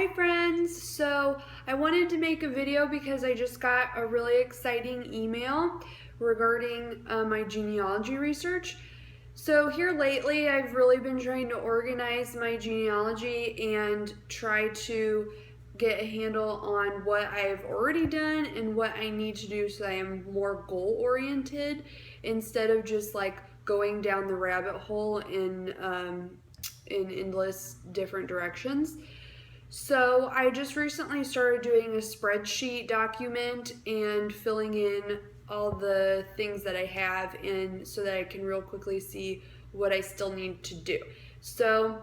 Hi friends! So I wanted to make a video because I just got a really exciting email regarding my genealogy research. So here lately I've really been trying to organize my genealogy and try to get a handle on what I've already done and what I need to do so I am more goal oriented instead of just like going down the rabbit hole in endless different directions. So I just recently started doing a spreadsheet document and filling in all the things that I have in so that I can real quickly see what I still need to do. So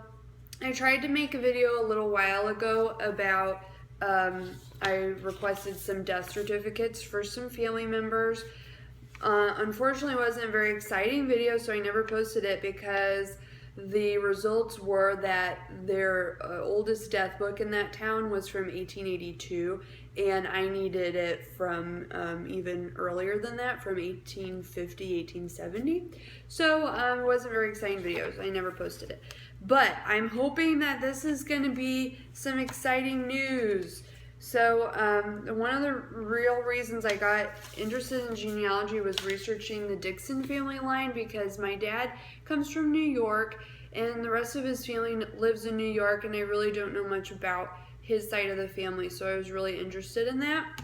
I tried to make a video a little while ago about I requested some death certificates for some family members. Unfortunately, it wasn't a very exciting video, so I never posted it because the results were that their oldest death book in that town was from 1882, and I needed it from even earlier than that, from 1850, 1870. So it wasn't a very exciting video, so I never posted it. But I'm hoping that this is going to be some exciting news. So one of the real reasons I got interested in genealogy was researching the Dixon family line because my dad comes from New York and the rest of his family lives in New York, and I really don't know much about his side of the family, so I was really interested in that.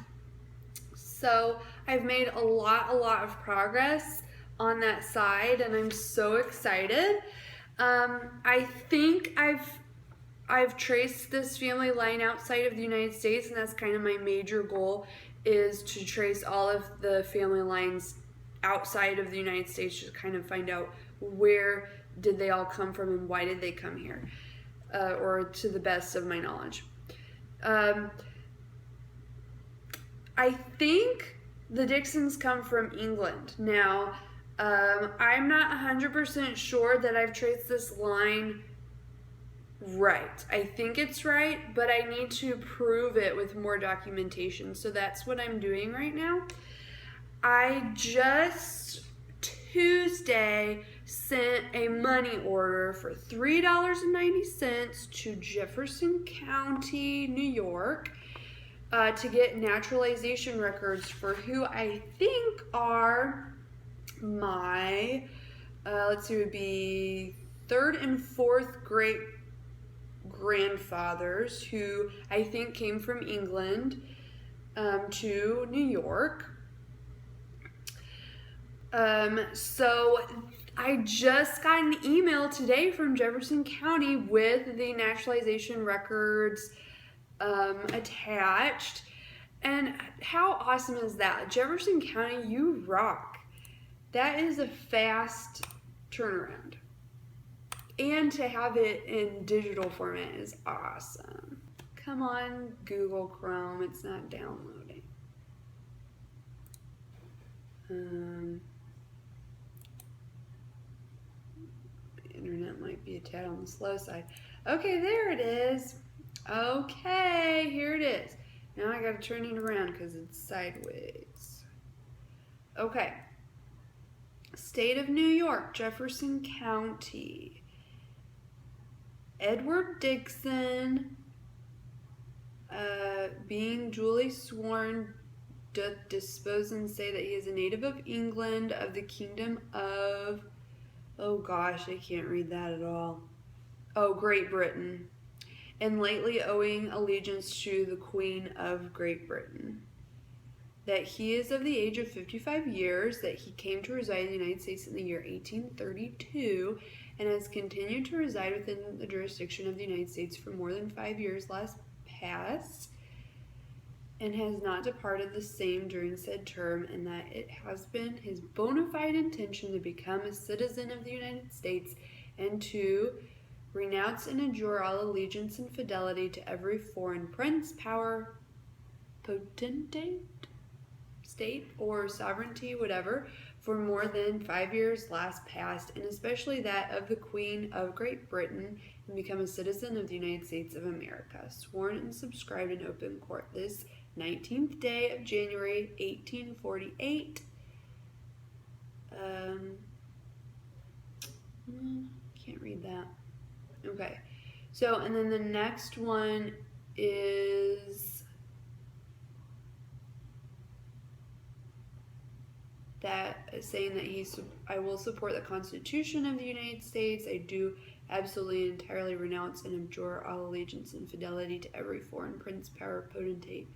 So I've made a lot of progress on that side, and I'm so excited. I think I've traced this family line outside of the United States, and that's kind of my major goal, is to trace all of the family lines outside of the United States to kind of find out where did they all come from and why did they come here, or to the best of my knowledge. I think the Dixons come from England. Now, I'm not 100% sure that I've traced this line right. I think it's right, but I need to prove it with more documentation. So that's what I'm doing right now. I just Tuesday sent a money order for $3.90 to Jefferson County, New York, to get Naturalization Records for who I think are my, let's see, it would be third and fourth great grandfathers who I think came from England to New York. So I just got an email today from Jefferson County with the Naturalization Records attached. And how awesome is that? Jefferson County, you rock. That is a fast turnaround. And to have it in digital format is awesome. Come on, Google Chrome, it's not downloading. The internet might be a tad on the slow side. Okay, there it is. Okay, here it is. Now I gotta turn it around because it's sideways. Okay. State of New York, Jefferson County. Edward Dixon, being duly sworn, doth dispose and say that he is a native of England, of the kingdom of, oh gosh, I can't read that at all. Oh, Great Britain, and lately owing allegiance to the Queen of Great Britain. That he is of the age of 55 years, that he came to reside in the United States in the year 1832, and has continued to reside within the jurisdiction of the United States for more than 5 years last past, and has not departed the same during said term, and that it has been his bona fide intention to become a citizen of the United States and to renounce and adjure all allegiance and fidelity to every foreign prince, power, potentate, state, or sovereignty, whatever, for more than 5 years last past, and especially that of the Queen of Great Britain, and become a citizen of the United States of America, sworn and subscribed in open court this 19th day of January, 1848. Can't read that. Okay, so, and then the next one is that saying that I will support the Constitution of the United States. I do absolutely entirely renounce and abjure all allegiance and fidelity to every foreign prince, power, potentate.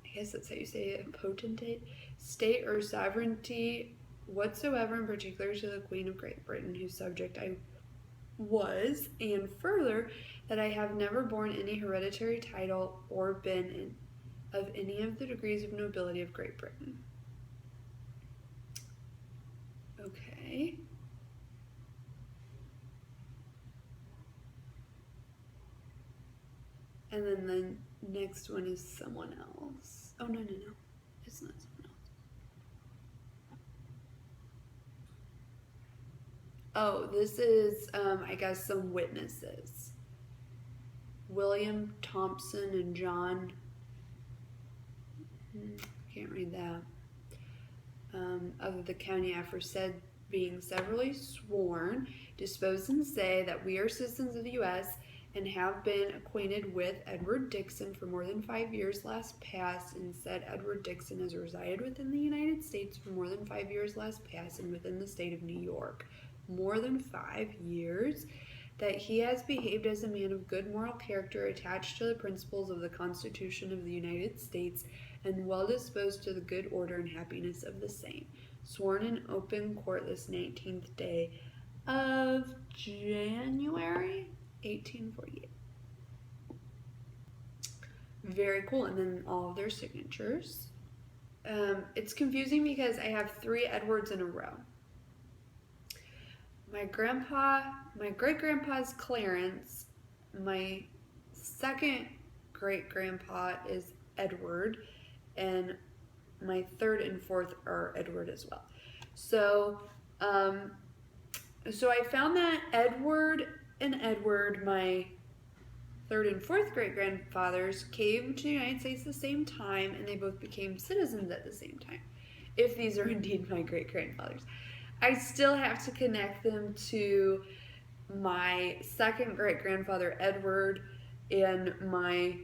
I guess that's how you say it, potentate, state or sovereignty whatsoever, in particular to the Queen of Great Britain, whose subject I was, and further, that I have never borne any hereditary title or been of any of the degrees of nobility of Great Britain. Okay. And then the next one is someone else. Oh, no. It's not someone else. Oh, this is, I guess, some witnesses. William Thompson and John. Can't read that. Of the county aforesaid being severally sworn, dispose and say that we are citizens of the U.S. and have been acquainted with Edward Dixon for more than 5 years last past, and said Edward Dixon has resided within the United States for more than 5 years last past and within the state of New York more than 5 years, that he has behaved as a man of good moral character attached to the principles of the Constitution of the United States and well disposed to the good order and happiness of the same, sworn in open court this 19th day of January 1848. Very cool. And then all of their signatures. It's confusing because I have 3 Edwards in a row. My great-grandpa's Clarence. My second great-grandpa is Edward, and my third and fourth are Edward as well. So I found that Edward and Edward, my third and fourth great-grandfathers, came to the United States at the same time, and they both became citizens at the same time, if these are indeed my great-grandfathers. I still have to connect them to my second great-grandfather, Edward, and my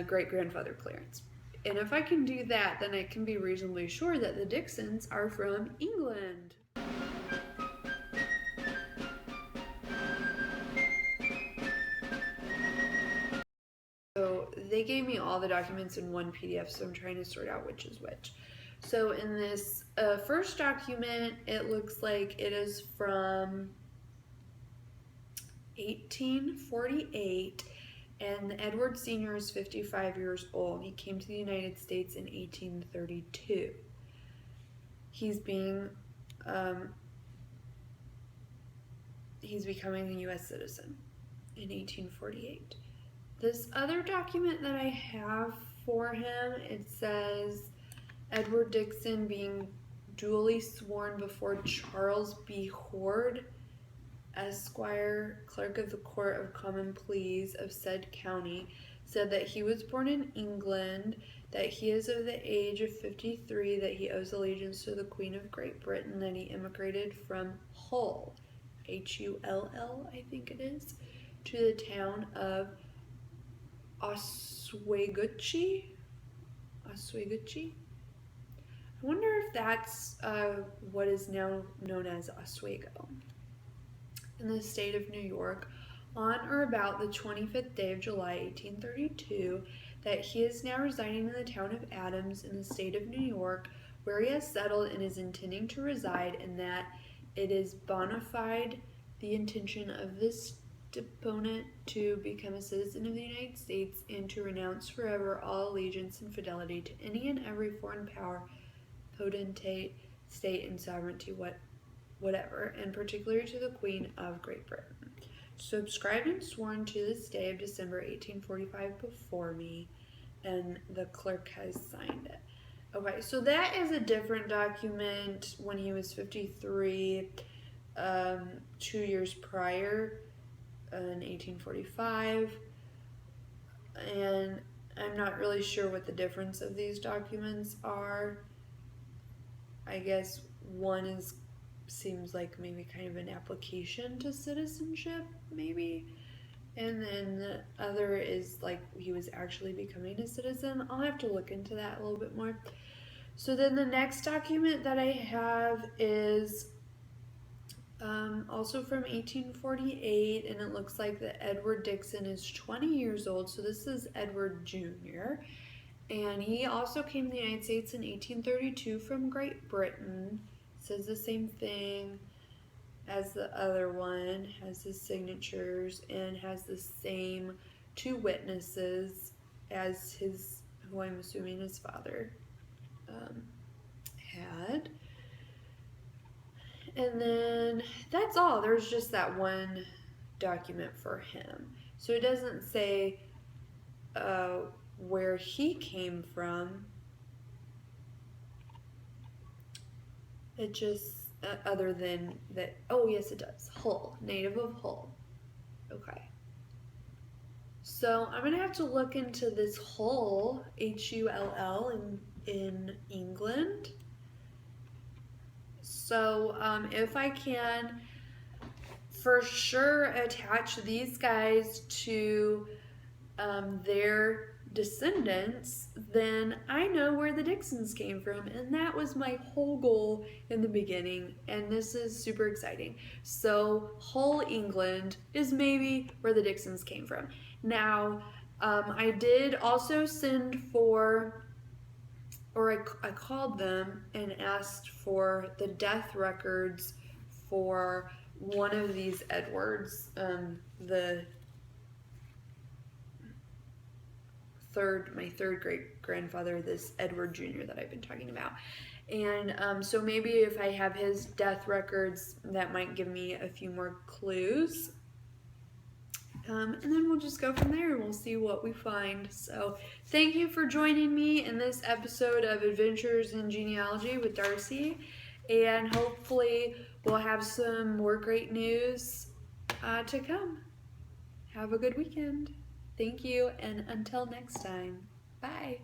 great-grandfather, Clarence. And if I can do that, then I can be reasonably sure that the Dixons are from England. So they gave me all the documents in one PDF, so I'm trying to sort out which is which. So in this first document, it looks like it is from 1848, and Edward Sr. is 55 years old. He came to the United States in 1832. He's becoming a U.S. citizen in 1848. This other document that I have for him, it says Edward Dixon being duly sworn before Charles B. Horde, Esquire, Clerk of the Court of Common Pleas of said county, said that he was born in England, that he is of the age of 53, that he owes allegiance to the Queen of Great Britain, that he immigrated from Hull, Hull, I think it is, to the town of Oswegatchie. I wonder if that's what is now known as Oswego, in the state of New York, on or about the 25th day of July, 1832, that he is now residing in the town of Adams in the state of New York, where he has settled and is intending to reside, and that it is bona fide the intention of this deponent to become a citizen of the United States and to renounce forever all allegiance and fidelity to any and every foreign power, potentate, state, and sovereignty whatever, and particularly to the Queen of Great Britain. Subscribed and sworn to this day of December 1845 before me, and the clerk has signed it. Okay, so that is a different document when he was 53, 2 years prior, in 1845, and I'm not really sure what the difference of these documents are. I guess one seems like maybe kind of an application to citizenship, maybe, And then the other is like he was actually becoming a citizen. I'll have to look into that a little bit more. So then the next document that I have is also from 1848, and it looks like that Edward Dixon is 20 years old. So this is Edward Jr. And he also came to the United States in 1832 from Great Britain. Says the same thing as the other one, has his signatures, and has the same two witnesses as his, who I'm assuming his father had. And then that's all. There's just that one document for him. So it doesn't say where he came from. It just, other than that, oh yes it does. Hull, native of Hull. Okay. So I'm going to have to look into this Hull, Hull, in England. So if I can for sure attach these guys to their descendants, then I know where the Dixons came from, and that was my whole goal in the beginning, and this is super exciting. So Hull, England is maybe where the Dixons came from. Now I did also send for, or I called them and asked for the death records for one of these Edwards, my third great grandfather, this Edward Jr. that I've been talking about. And so maybe if I have his death records, that might give me a few more clues. And then we'll just go from there and we'll see what we find. So thank you for joining me in this episode of Adventures in Genealogy with Darci. And hopefully we'll have some more great news to come. Have a good weekend. Thank you, and until next time, bye.